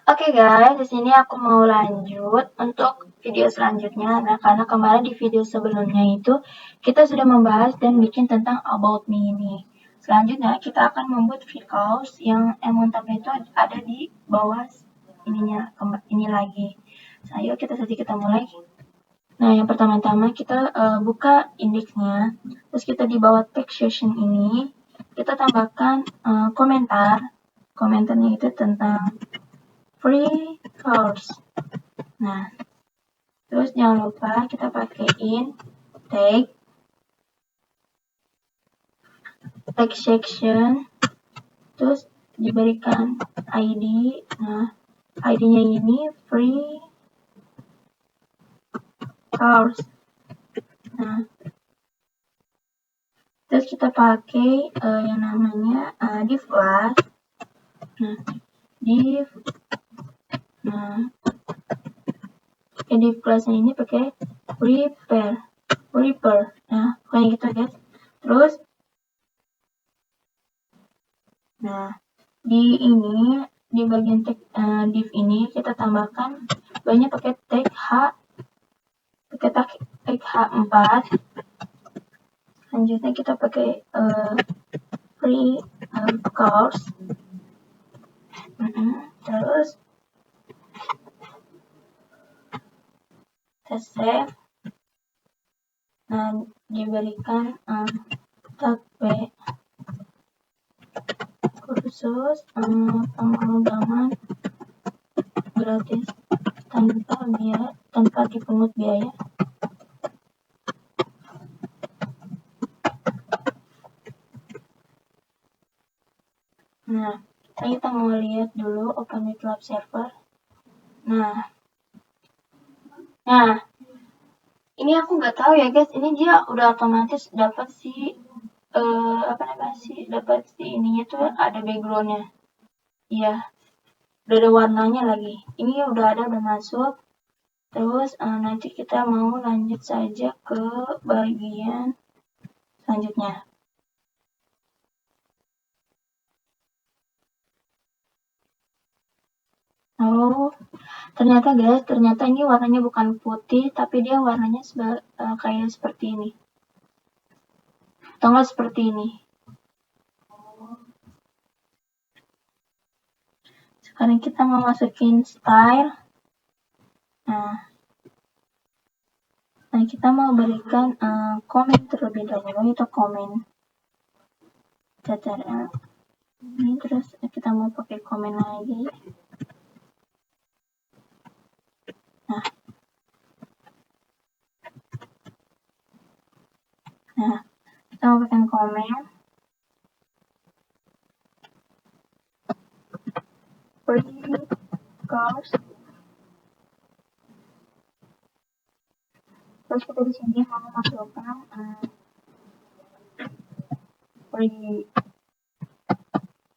Oke guys, di sini aku mau lanjut untuk video selanjutnya. Nah, karena kemarin di video sebelumnya itu kita sudah membahas dan bikin tentang about me ini. Selanjutnya kita akan membuat vCause yang emon-tabnya itu ada di bawah ininya, ini lagi. Nah, yuk kita mulai. Nah, yang pertama-tama kita buka indeksnya, terus kita di bawah text session ini kita tambahkan komentar. Komentarnya itu tentang free course. Nah, terus jangan lupa kita pakaiin tag section, terus diberikan ID. Nah, ID-nya ini free course. Nah, terus kita pakai yang namanya div class. Nah, div. Nah, div class ini pakai prepare. Nah, kayak gitu guys. Terus, nah, di bagian tag div ini kita tambahkan banyak pakai tag H4. Selanjutnya kita pakai free course. Terus kita save. Nah, diberikan tag B kursus pemrograman gratis tanpa dipungut biaya. Nah, kita mau lihat dulu OpenWrite server. Nah, ini aku nggak tahu ya guys, ini dia udah otomatis dapat dapat ininya tuh ada backgroundnya. Iya, udah ada warnanya lagi. Ini udah masuk. Terus nanti kita mau lanjut saja ke bagian selanjutnya. Oh, ternyata guys, ini warnanya bukan putih, tapi dia warnanya kayak seperti ini. Atau nggak seperti ini. Sekarang kita mau masukin style. Nah, kita mau berikan komen terlebih dahulu, itu komen CTRL. Ini terus kita mau pakai komen lagi. Nah, kita mau bikin komen. Free course. Terus kita di sini mau masukkan free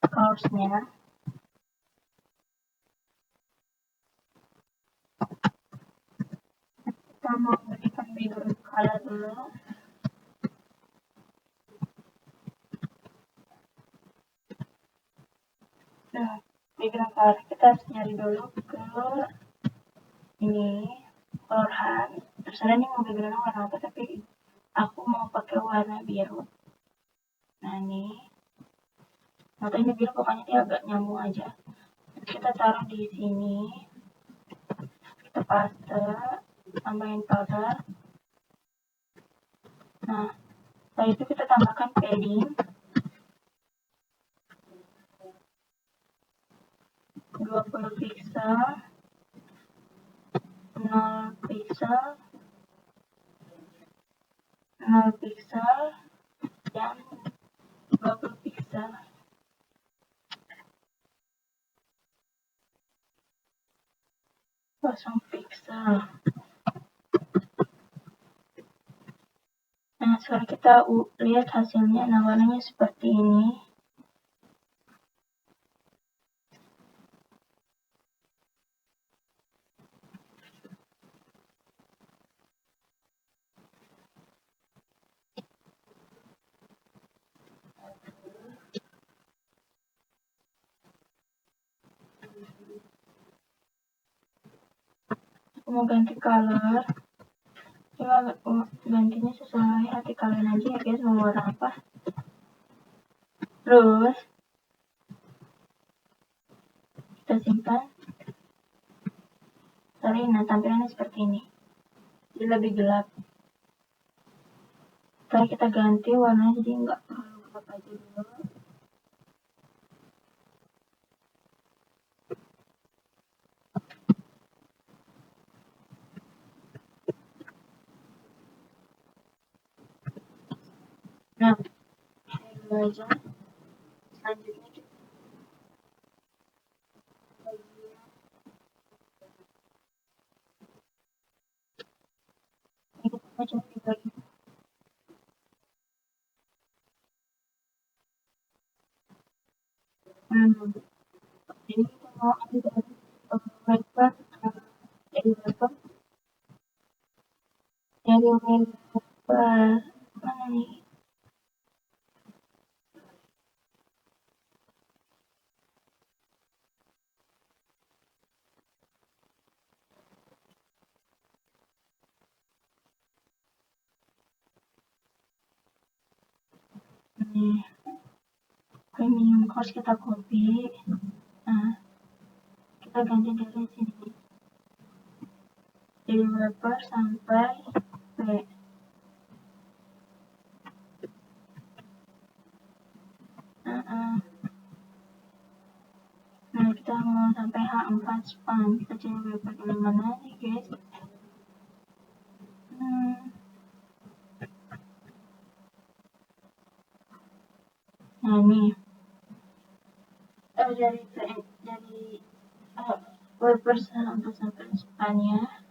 course-nya. Kita mau berikan background color dulu. Nah, background color kita harus nyari dulu ke ini color hand. Terserah nih mau background warna apa, tapi aku mau pakai warna biru. Nah, ini matanya biru, pokoknya dia agak nyambung aja. Kita taruh di sini. Kita paste, tambahin color. Nah, setelah itu kita tambahkan padding 20 pixel, 0 pixel, 0 pixel, dan 20 pixel. Kosong pixel. Nah, sekarang kita lihat hasilnya. Nah, warnanya seperti ini. mau ganti color, coba gantinya sesuai hati kalian aja ya guys, mau warna apa. Terus kita simpan. Nah tampilannya seperti ini, jadi lebih gelap. Setelah kita ganti warnanya jadi nggak terlalu gelap aja dulu. Nah, ini dulu aja. Selanjutnya kita coba dibagi. Jadi kita mau ambil dari wiper, dari wiper, mana nih? Ini premium course kita copy. Nah, kita ganti dari sini, dari wiper sampai P. Nah, kita mau sampai H4 span. Kita cari wiper di mana nih guys. Nah ini dari wiper sampai spannya.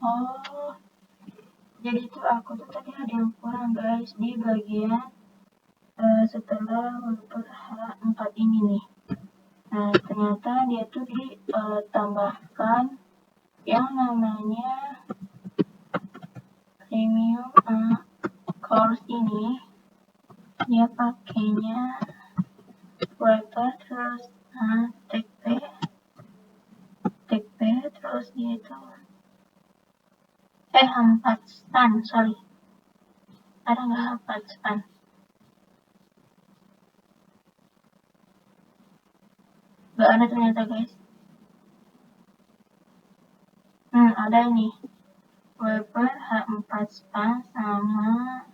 Oh, jadi itu aku tuh tadi ada yang kurang guys di bagian setelah wiper H4 ini nih. Nah, ternyata dia tuh ditambahkan yang namanya premium course ini. Dia pakainya wiper terus TP terus dia itu H4 span, sorry, ada nggak H4 span? Nggak ada ternyata guys. Ada ini wiper H4 span sama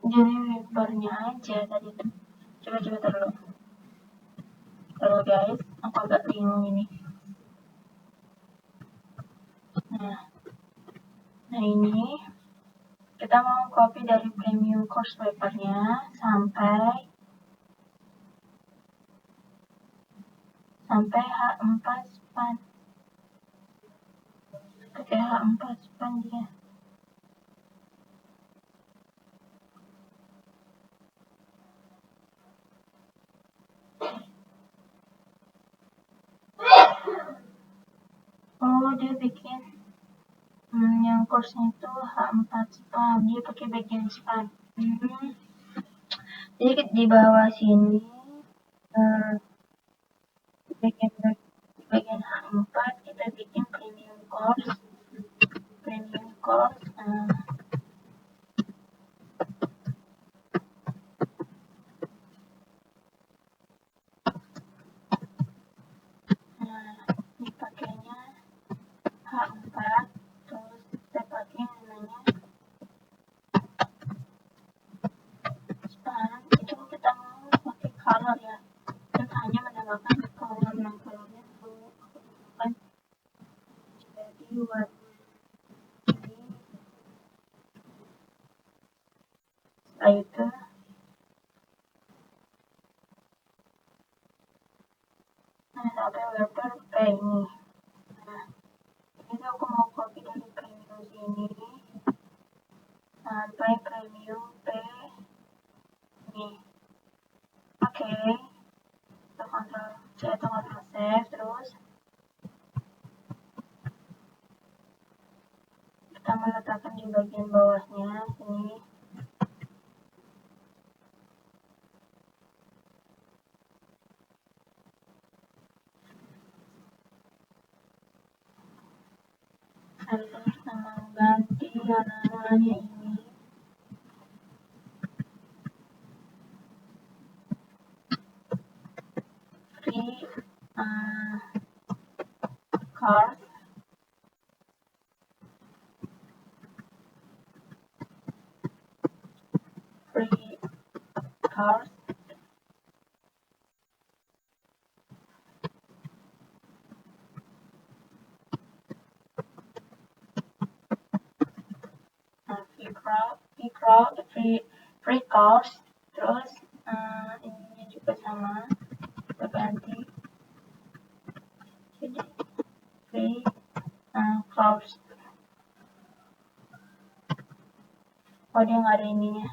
jadi wipernya aja tadi tuh. Coba terlalu guys, aku agak bingung ini. Nah ini kita mau copy dari premium course wipernya sampai H4 span. Pakai H4 span dia. Oh, dia bikin yang course-nya itu H4 span, dia pakai bagian span. Jadi di bawah sini bagian H4 kita bikin premium course. Ini pakainya H4 terus kita pakai namanya span. Itu kita mau pakai color ya, dan hanya menambahkan colornya bukan jadi warna ini item. Nah, sampai wrapper kayak ini. Nah, ini aku mau copy dari premium sini sampai premium P ini. Oke, kita kontrol save, terus kita meletakkan di bagian bawahnya sini. Lalu kita mengganti warnanya ini. Free card. Free card. Free cards. Terus ininya juga sama, kita ganti jadi free cards. Oh, dia nggak ada ininya.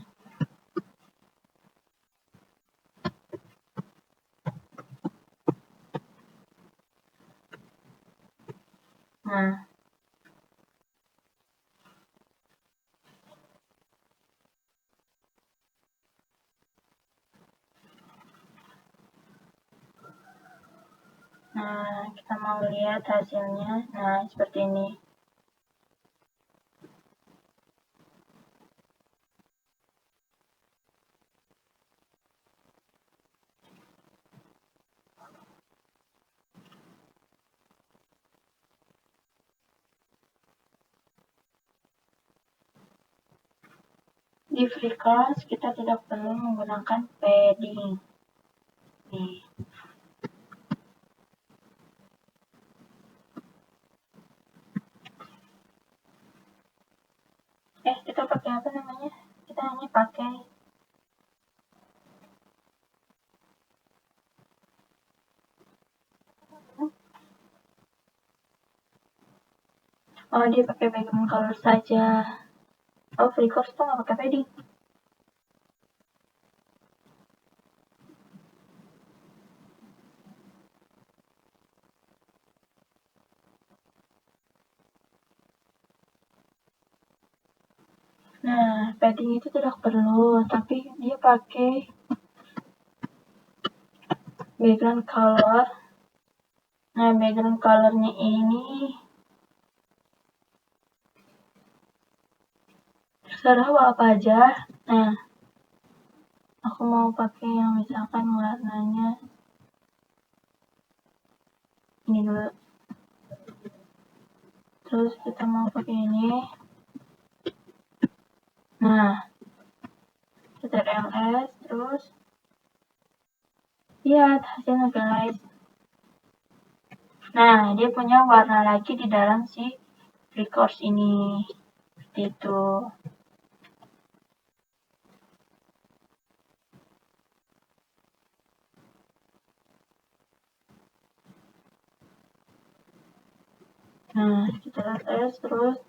Nah, kita mau lihat hasilnya. Nah, seperti ini. Di free cards kita tidak perlu menggunakan padding. Nih. Kita pakai apa namanya? Kita hanya pakai dia pakai background color saja. Free cards tuh nggak pakai padding. Nah, padding itu tidak perlu, tapi dia pakai background color. Nah, background colornya ini terserah mau apa aja. Nah, aku mau pakai yang misalkan warnanya ini dulu. Terus kita mau pakai ini. Nah, Ctrl+S, terus lihat hasilnya guys. Nah, dia punya warna lagi di dalam si free course ini. Seperti itu. Nah, Ctrl+S, terus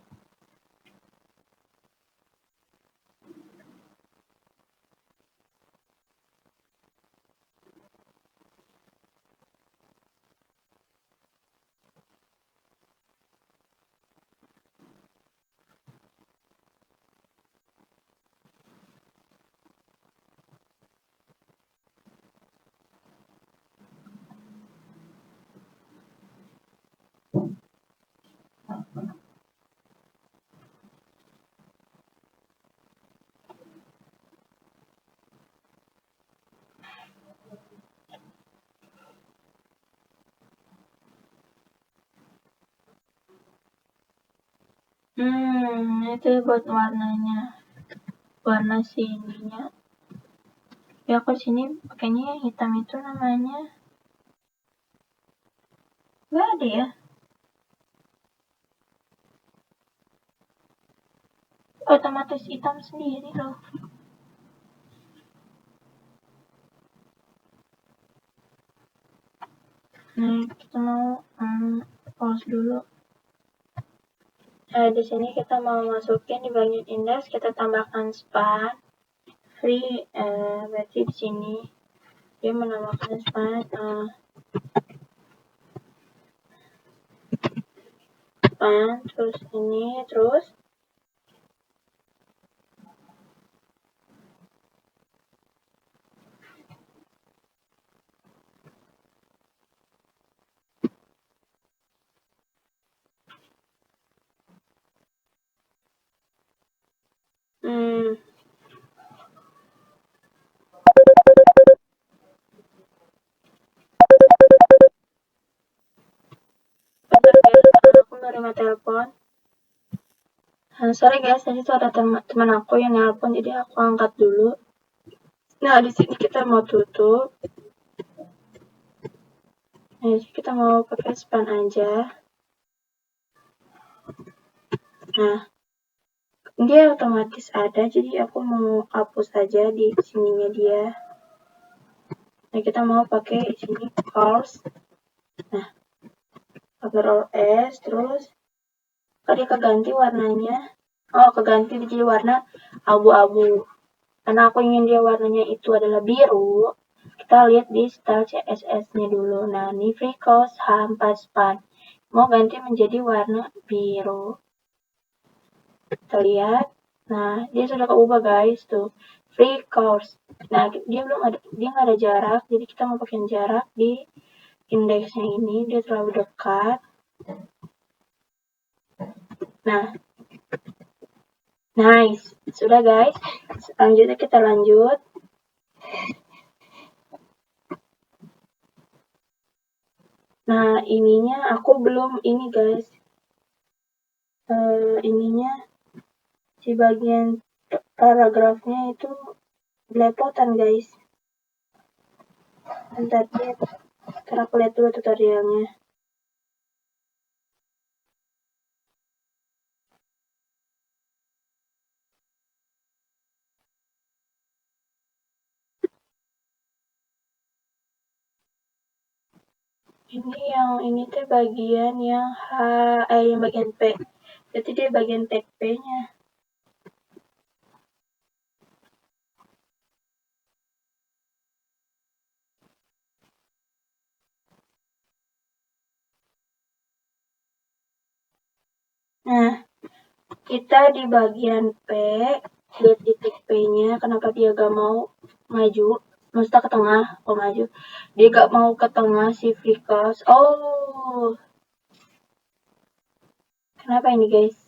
itu buat warnanya. Warna sininya. Ya, aku sini pakainya yang hitam itu namanya. Nggak ada ya. Otomatis hitam sendiri loh. Nah, kita mau pause dulu. Di sini kita mau masukin di bagian index, kita tambahkan span free, berarti di sini dia menambahkan span terus ini terus aku menerima telepon. Sorry guys, tadi tuh ada teman aku yang nelpon, jadi aku angkat dulu. Nah, di sini kita mau tutup. Nah, kita mau pakai span aja. Nah, dia otomatis ada, jadi aku mau hapus aja di sininya dia. Nah, kita mau pakai sini calls. Nah, Ctrl S, terus tadi keganti warnanya. Oh, keganti jadi warna abu-abu. Karena aku ingin dia warnanya itu adalah biru, kita lihat di style CSS-nya dulu. Nah, ini free course H4 span. Mau ganti menjadi warna biru. Kita lihat. Nah, dia sudah keubah guys tuh. Free course. Nah, dia nggak ada jarak, jadi kita mau pakai jarak di indeksnya ini. Dia terlalu dekat. Nah, nice. Sudah guys. Selanjutnya kita lanjut. Nah, ininya aku belum ini guys. Ininya si bagian paragrafnya itu belepotan guys. Bentar lihat. Karena aku lihat dulu tutorialnya. Ini tuh bagian yang yang bagian P. Jadi dia bagian tag P-nya. Nah, kita di bagian P, lihat di tag P-nya, kenapa dia gak mau maju, maksudnya ke tengah, maju. Dia gak mau ke tengah si Flickers. Oh, kenapa ini guys?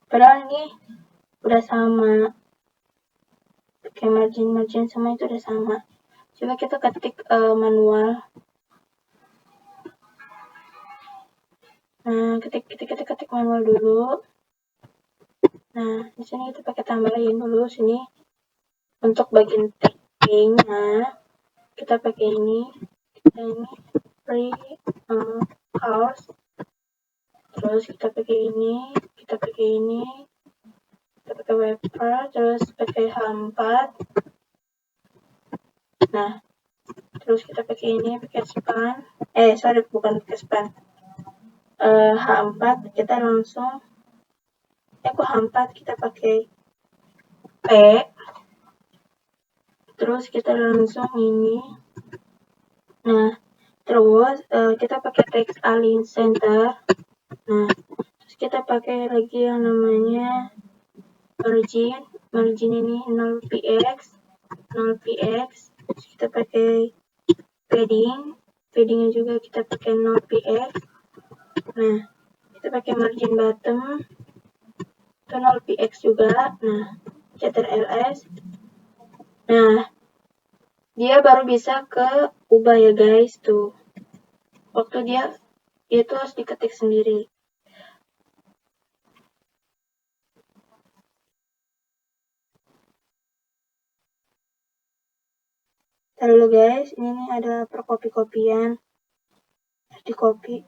Padahal ini udah sama. Pakai margin sama itu udah sama. Coba kita ketik manual. Nah, ketik manual dulu. Nah, di sini kita pakai tambahin dulu sini untuk bagian tagging-nya. Kita pakai ini free course. Terus kita pakai ini, kita pakai webper, terus pakai H4. Nah, terus kita pakai ini, pakai span. Sorry, bukan pakai span. H4 kita langsung kok H4 kita pakai P, terus kita langsung ini. Nah, terus kita pakai text align center. Nah, terus kita pakai lagi yang namanya margin ini 0px. Terus kita pakai paddingnya juga kita pakai 0px. Nah, kita pakai margin bottom itu 0px juga. Nah, Ctrl+S. Nah, dia baru bisa ke ubah ya guys tuh. Waktu dia tuh harus diketik sendiri. Lalu guys, ini nih ada perkopi-kopian. Harus di copy.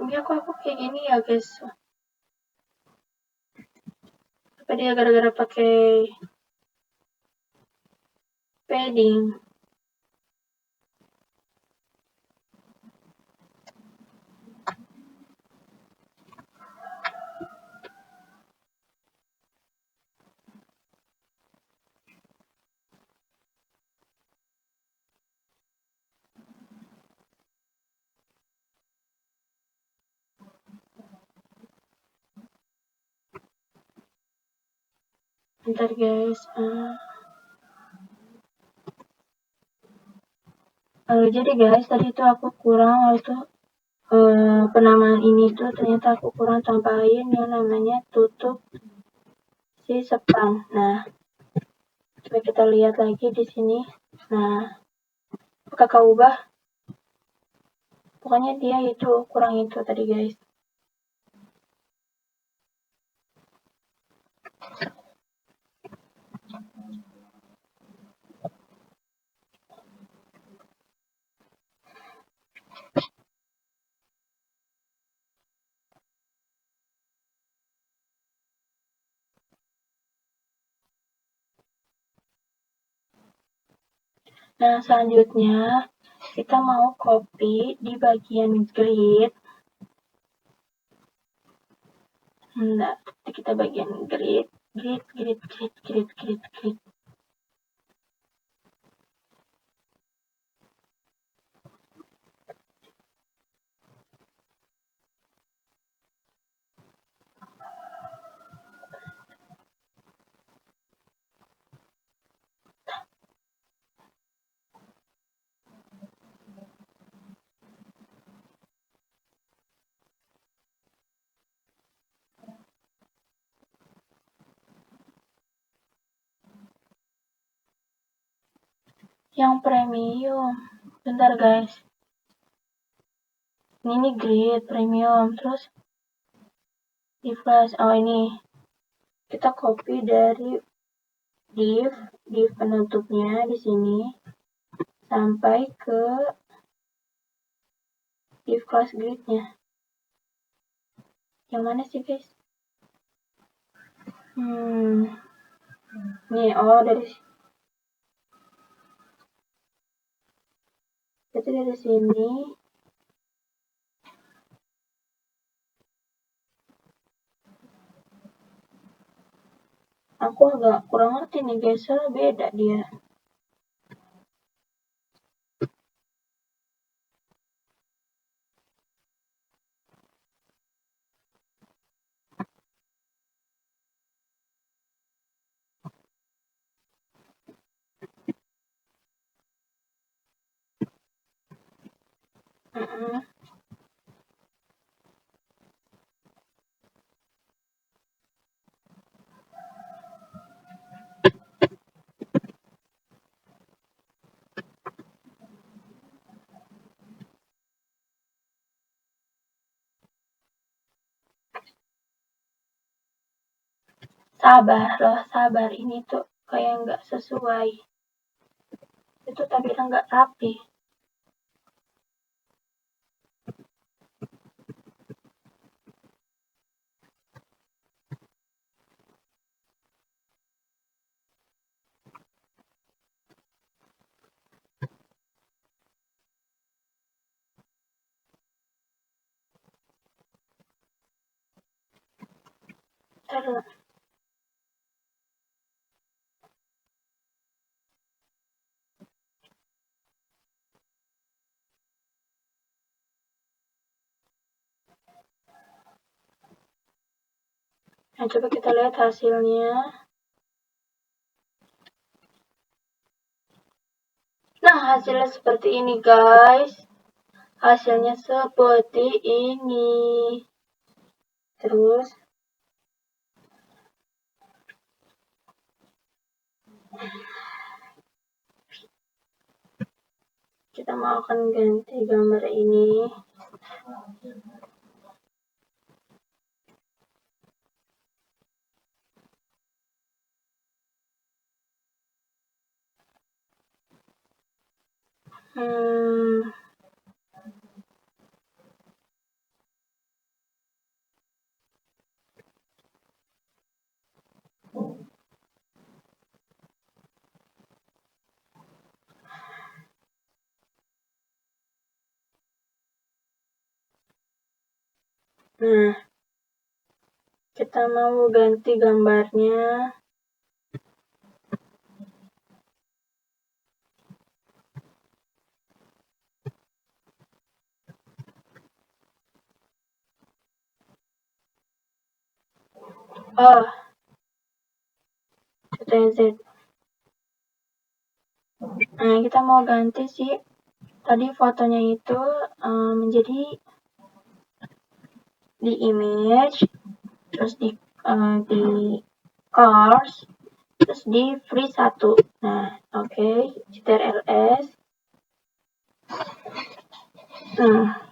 Sebelumnya aku kayak gini ya guys. Apa dia gara-gara pakai padding? Bentar guys. Jadi guys, tadi itu aku kurang waktu penamaan ini tuh ternyata aku kurang tambahin yang namanya tutup si sepan. Nah, coba kita lihat lagi di sini. Nah, kakak ubah. Pokoknya dia itu kurang itu tadi guys. Nah, selanjutnya kita mau copy di bagian grid. Nah, kita bagian grid. Yang premium. Bentar guys. Ini grid premium. Terus di flash. Oh ini. Kita copy dari div penutupnya di sini sampai ke div class gridnya. Yang mana sih guys? Nih, dari sini. Aku agak kurang ngerti nih guys, soalnya beda dia. Sabar, ini tuh kayak nggak sesuai. Itu tampilan nggak rapi. Terus, nah coba kita lihat hasilnya. Nah, hasilnya seperti ini guys. Hasilnya seperti ini. Terus kita mau akan ganti gambar ini. Nah, kita mau ganti gambarnya. Oh, CTZ. Nah, kita mau ganti sih. Tadi fotonya itu menjadi di image, terus di cars, terus di free 1. Nah, oke, ctrls. Nah,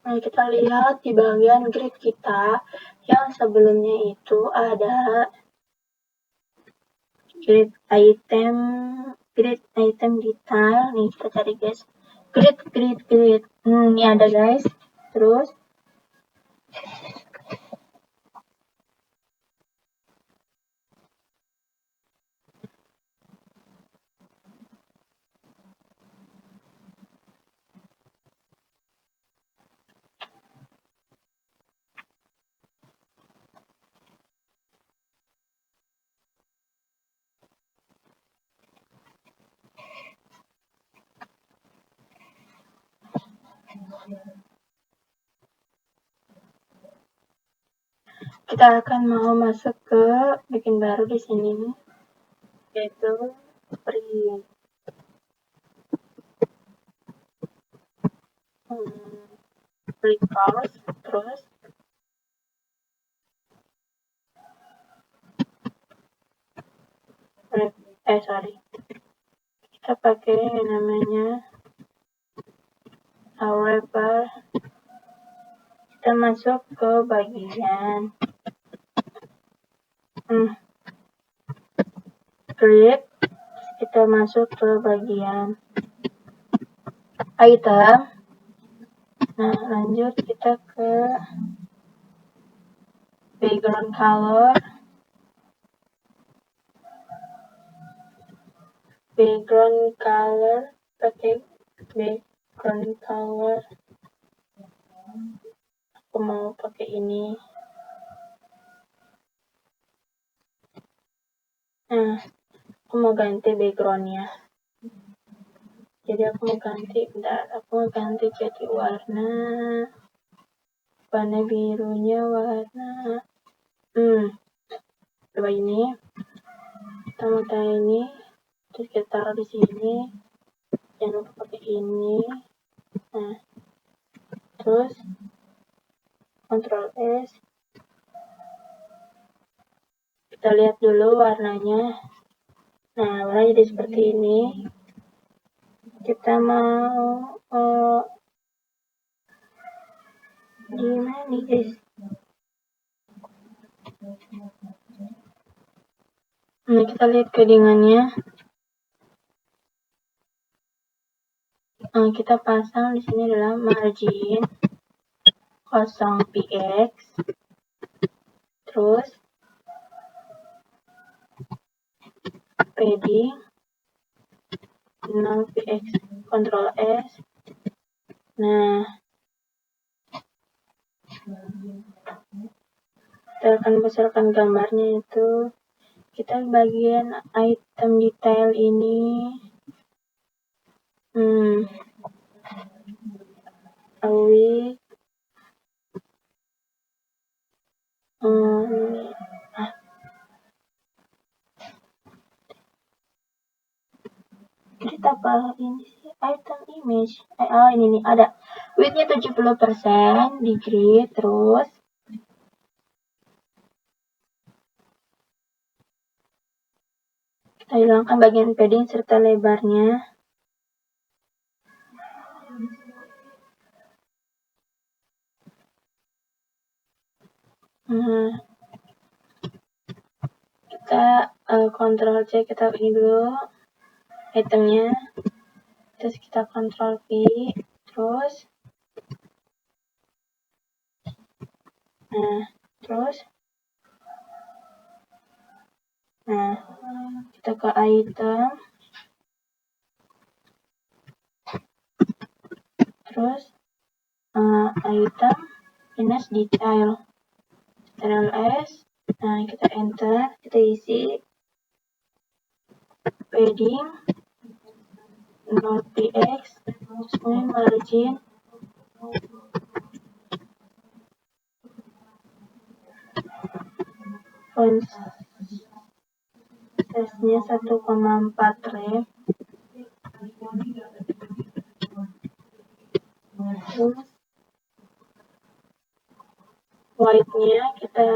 Nah, kita lihat di bagian grid kita yang sebelumnya itu ada grid item detail. Nih, kita cari guys. Grid. Ini ada guys. Terus kita akan mau masuk ke bikin baru di sini, yaitu print. Print cars, terus kita pakai yang namanya wrapper. Kita masuk ke bagian grid, kita masuk ke bagian item. Nah, lanjut kita ke background color. Pakai background color. Aku mau pakai ini. Nah, aku mau ganti backgroundnya. Jadi aku mau ganti jadi warna birunya warna coba ini. Kita mau taruh ini, terus kita taruh di sini. Jangan lupa pakai ini. Nah, terus Ctrl S. Kita lihat dulu warnanya. Nah, warnanya jadi seperti ini. Kita mau gimana nih guys? Nah, kita lihat codingannya. Nah, kita pasang di sini adalah margin 0px, terus padding 0px, Ctrl S. Nah, kita akan besarkan gambarnya itu. Kita bagian item detail ini. Kita apa ini sih? Item image. Oh, ini nih ada. Width-nya 70% di grid, terus kita hilangkan bagian padding serta lebarnya. Kita Ctrl C, kita ini dulu itemnya, terus kita Ctrl V, terus kita ke item, terus item minus detail, Ctrl S, kita enter, kita isi padding .px, terus margin font size-nya 1,4 ref, terus white-nya kita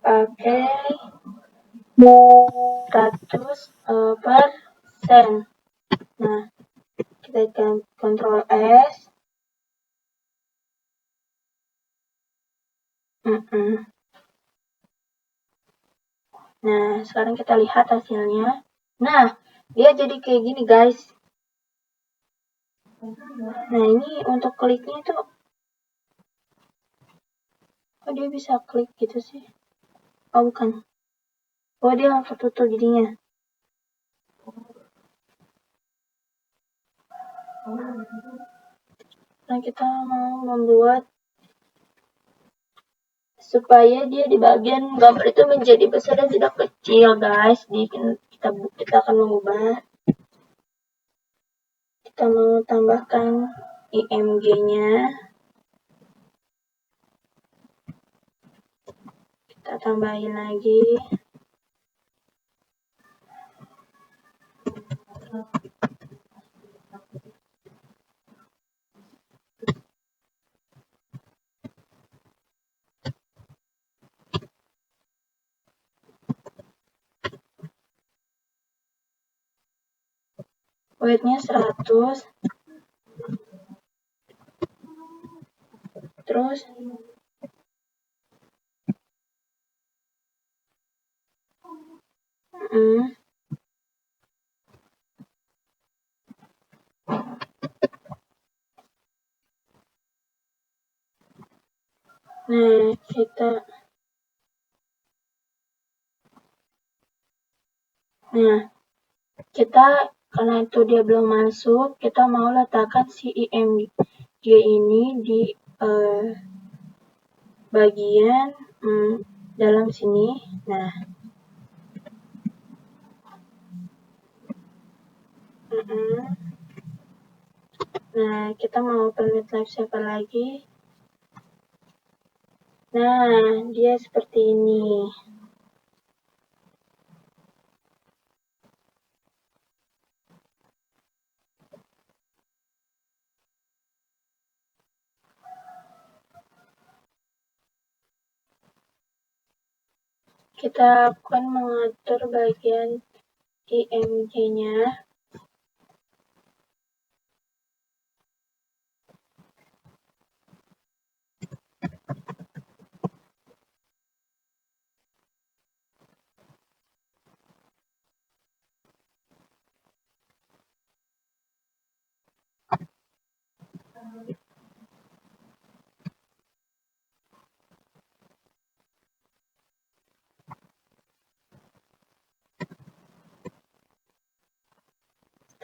pakai 100%. Nah, kita Ctrl S. Nah, sekarang kita lihat hasilnya. Nah, dia jadi kayak gini, guys. Nah, ini untuk kliknya tuh, kok dia bisa klik gitu sih? Oh, bukan. Oh, dia langsung tutup jadinya. Nah, kita mau membuat supaya dia di bagian gambar itu menjadi besar dan tidak kecil, guys. Kita akan mengubah. Kita mau tambahkan IMG-nya. Kita tambahin lagi. Weight-nya 100. Terus kita karena itu dia belum masuk, kita mau letakkan si IMG ini di bagian dalam sini. Nah, kita mau permit live server lagi. Nah, dia seperti ini. Kita akan mengatur bagian IMG-nya.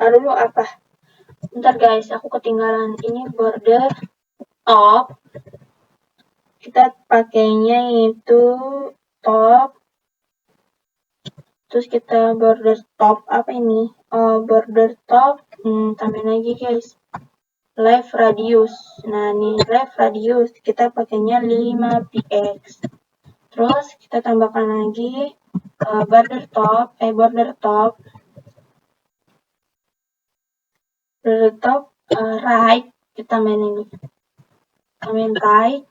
Taruh dulu apa? Bentar guys, aku ketinggalan. Ini border top. Kita pakainya itu top. Terus kita border top apa ini? Border top. Tambahin lagi guys. Left radius. Nah, ini left radius kita pakainya 5px. Terus kita tambahkan lagi border top. Dari top right kita main ini, kita main right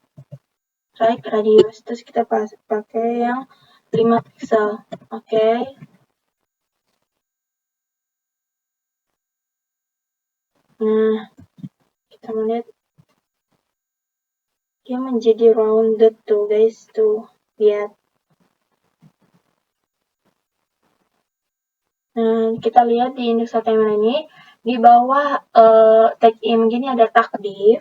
radius, terus kita pakai yang 5 pixel. Oke. Nah, kita melihat dia menjadi rounded tuh guys, tuh lihat. Nah, kita lihat di indeks HTML ini di bawah tag image ini ada tag div.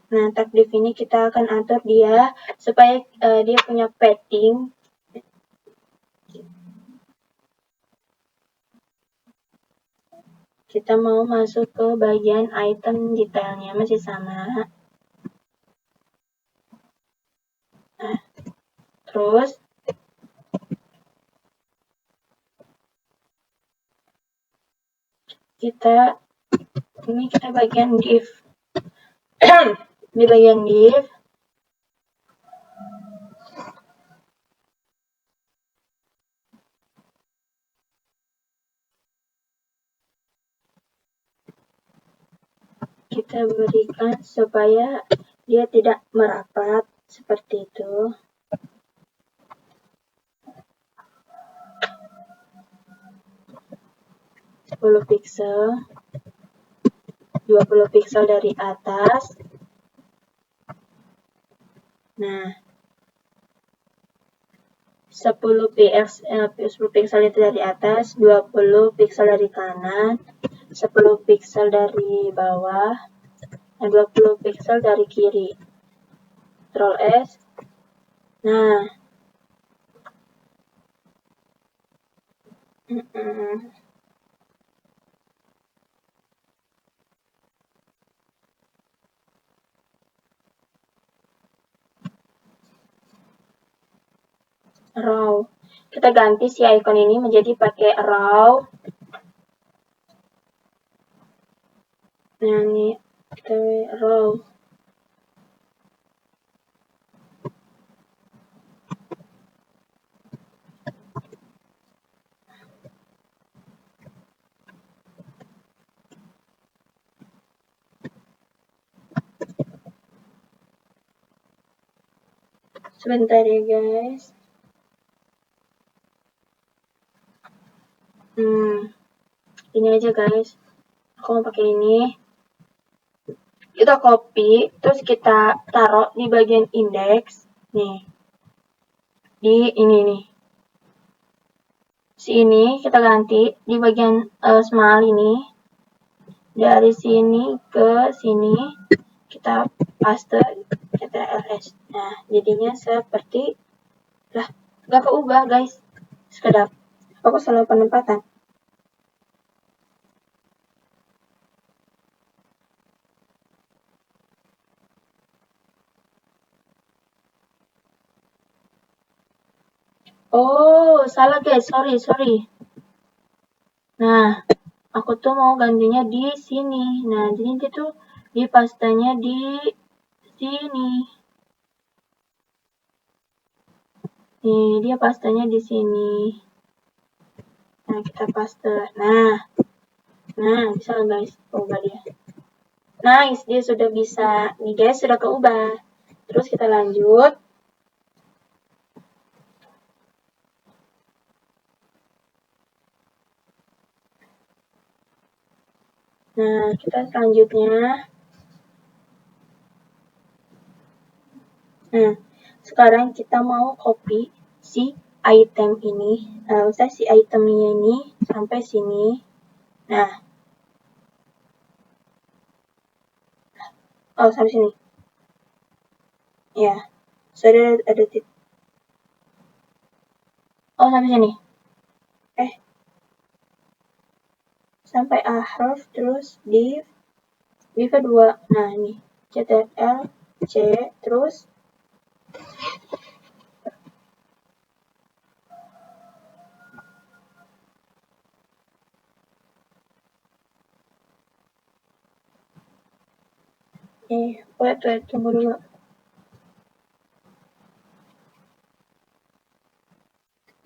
Nah, tag div ini kita akan atur dia supaya dia punya padding. Kita mau masuk ke bagian item detailnya, masih sama. Nah, terus kita bagian div. Di bagian div kita berikan supaya dia tidak merapat seperti itu. Sepuluh pixel, 20 pixel dari atas. Nah, 10 pixel itu dari atas, 20 pixel dari kanan, 10 pixel dari bawah, dan 20 pixel dari kiri. Ctrl S. Nah, raw. Kita ganti si icon ini menjadi pakai raw. Nah, ini kita raw. Sebentar ya guys. Ini aja guys. Aku mau pakai ini. Kita copy, terus kita taruh di bagian indeks. Nih. Di ini nih. Sini kita ganti di bagian small ini. Dari sini ke sini kita paste CTRL-S. Nah, jadinya seperti lah, gak keubah guys. Sekedap. Aku salah penempatan. Oh, salah guys. Sorry. Nah, aku tuh mau gantinya di sini. Nah, jadi dia tuh di pastanya di sini. Nih, dia pastanya di sini. Nah, kita paste. Nah, bisa guys, ubah dia. Nice, dia sudah bisa. Nih guys, sudah keubah. Terus kita lanjut. Nah, kita selanjutnya. Nah, sekarang kita mau copy si item ini. Misalnya si itemnya ini sampai sini. Nah. Oh, sampai sini. Ya. Sudah ada titik. Oh, sampai sini. Sampai ahref, terus div kedua. Nah, ini CTRL C, terus wait, tunggu dulu.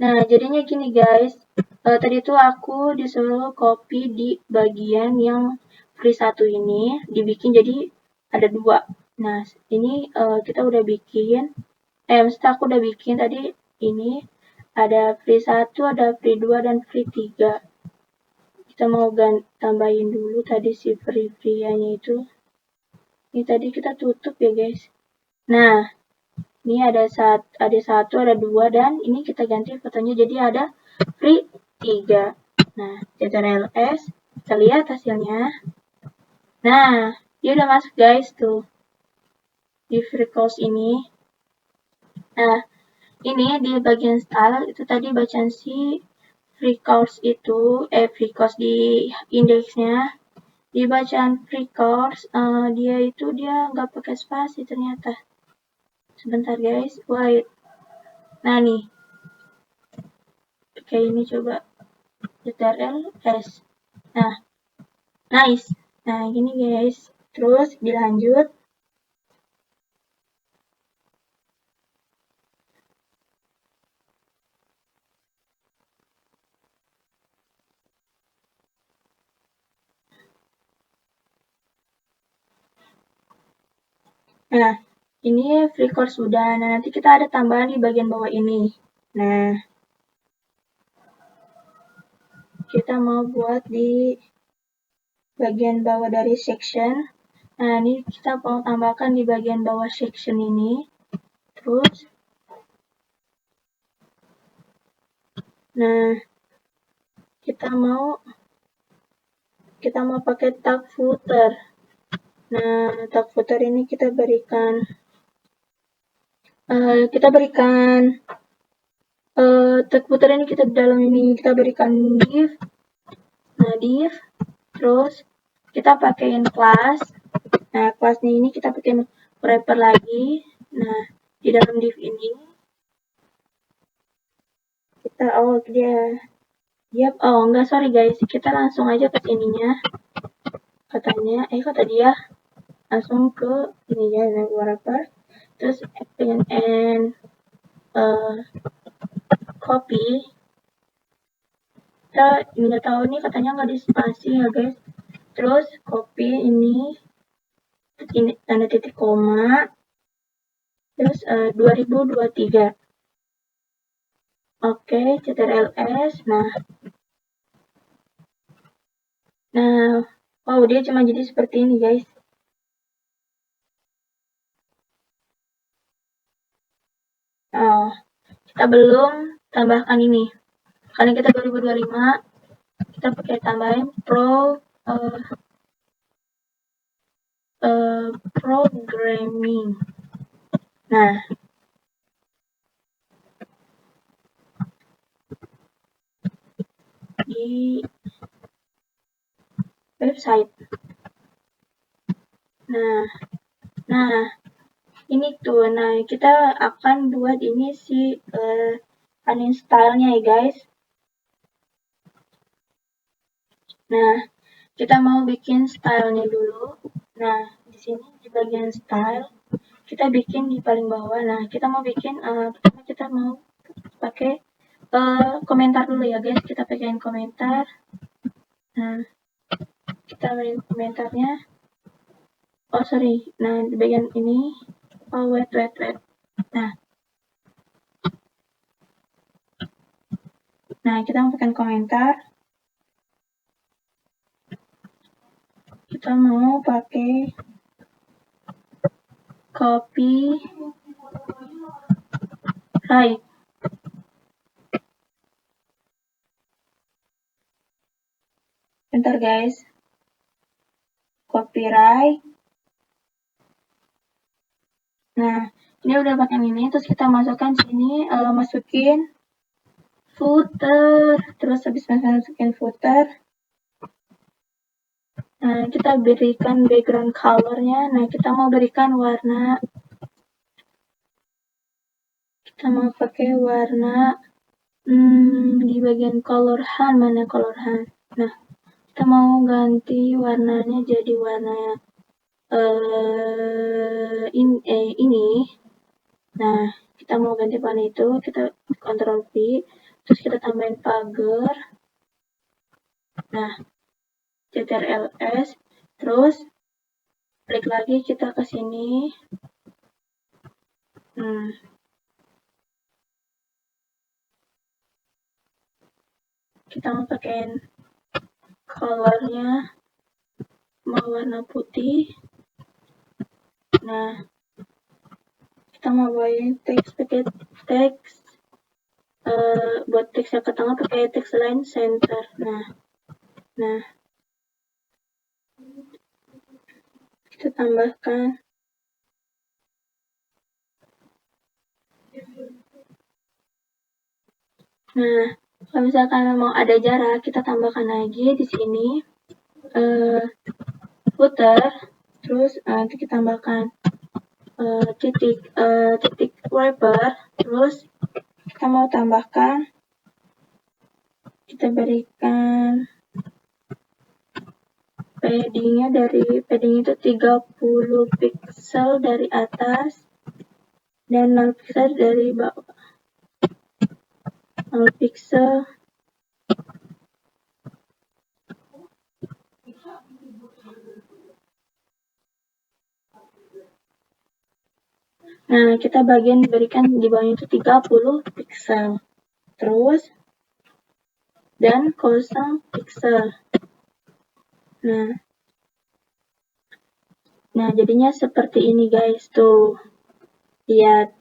Nah, jadinya gini guys, tadi tuh aku disuruh copy di bagian yang free 1 ini, dibikin jadi ada 2. Nah, ini kita udah bikin, maksudnya aku udah bikin tadi ini, ada free 1, ada free 2, dan free 3. Kita mau tambahin dulu tadi si free-nya itu. Ini tadi kita tutup ya guys. Nah, ini ada satu, ada 2, dan ini kita ganti fotonya jadi ada free 3. Nah, CTRL-S, kita lihat hasilnya. Nah, dia udah masuk guys tuh di free course ini. Nah, ini di bagian style itu tadi bacaan si free course itu, free course di indeksnya. Di bacaan free course, dia nggak pakai spasi ternyata. Sebentar guys, wait. Nah nih, kayak ini coba CTRL S. Nah, nice. Nah, gini guys. Terus dilanjut. Nah, ini free course sudah. Nah, nanti kita ada tambahan di bagian bawah ini. Nah, kita mau buat di bagian bawah dari section. Nah, ini kita mau tambahkan di bagian bawah section ini. Terus, nah, kita mau pakai tag footer. Nah, tag footer ini kita berikan tag footer ini kita dalam ini kita berikan div. Nah, div, terus kita pakaiin class. Nah, kelasnya ini kita pakai wrapper lagi. Nah, di dalam div ini kita enggak, sorry guys, kita langsung aja ke sininya. Kata dia langsung ke ini ya, wrapper. Terus and copy. Kita nggak tahu nih, katanya nggak di spasi ya guys. Terus copy ini tanda titik koma, terus 2023. Oke, CTRL-S. Nah, wow, dia cuma jadi seperti ini guys. Oh, kita belum tambahkan ini. Karena kita 2025, kita pakai tambahin programming. Nah, di website. Nah, ini tuh. Nah, kita akan buat ini si uninstall-nya ya guys. Nah, kita mau bikin style-nya dulu. Nah, di sini di bagian style, kita bikin di paling bawah. Nah, kita mau bikin, pertama kita mau pakai komentar dulu ya guys. Kita pakaiin komentar. Nah, kita beri komentarnya. Oh, sorry. Nah, di bagian ini. Oh, wait. Nah, kita mau pakai komentar. Kita mau pakai copy right. Bentar guys. Copyright. Nah, ini udah pakai ini, terus kita masukkan sini, masukin footer, terus habis masukin footer, nah kita berikan background colornya. Nah, kita mau berikan warna, kita mau pakai warna di bagian color hand. Mana color hand? Nah, kita mau ganti warnanya jadi warna ini. Nah, kita mau ganti warna itu, kita Ctrl V, terus kita tambahin pagar. Nah, CTRL-S, terus klik lagi kita ke sini. Kita mau pakai colornya mau warna putih. Nah, kita mau bawain teks pakai teks buat teks yang ke tengah pakai teks line center. Nah, kita tambahkan. Nah, kalau misalkan mau ada jarak, kita tambahkan lagi di sini footer, terus nanti kita tambahkan titik wiper, terus kita mau tambahkan, kita berikan padding itu 30 pixel dari atas dan 0 pixel dari bawah. 0 pixel. Nah, kita bagian diberikan di bawahnya itu 30 pixel. Terus dan 0 pixel. Nah, jadinya seperti ini guys, tuh. Lihat.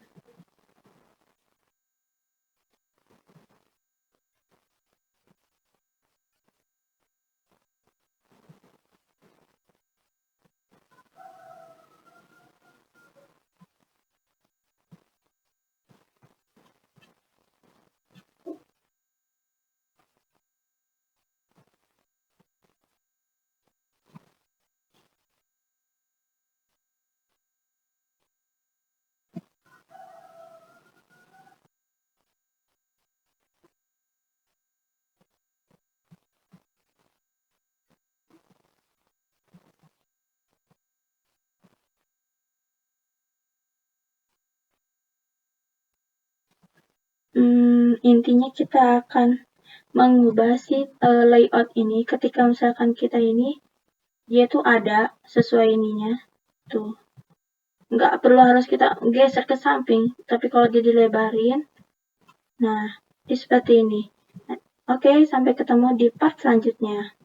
Intinya kita akan mengubah si layout ini ketika misalkan kita ini dia tuh ada sesuai ininya tuh, nggak perlu harus kita geser ke samping, tapi kalau dia dilebarin, nah seperti ini. Oke, sampai ketemu di part selanjutnya.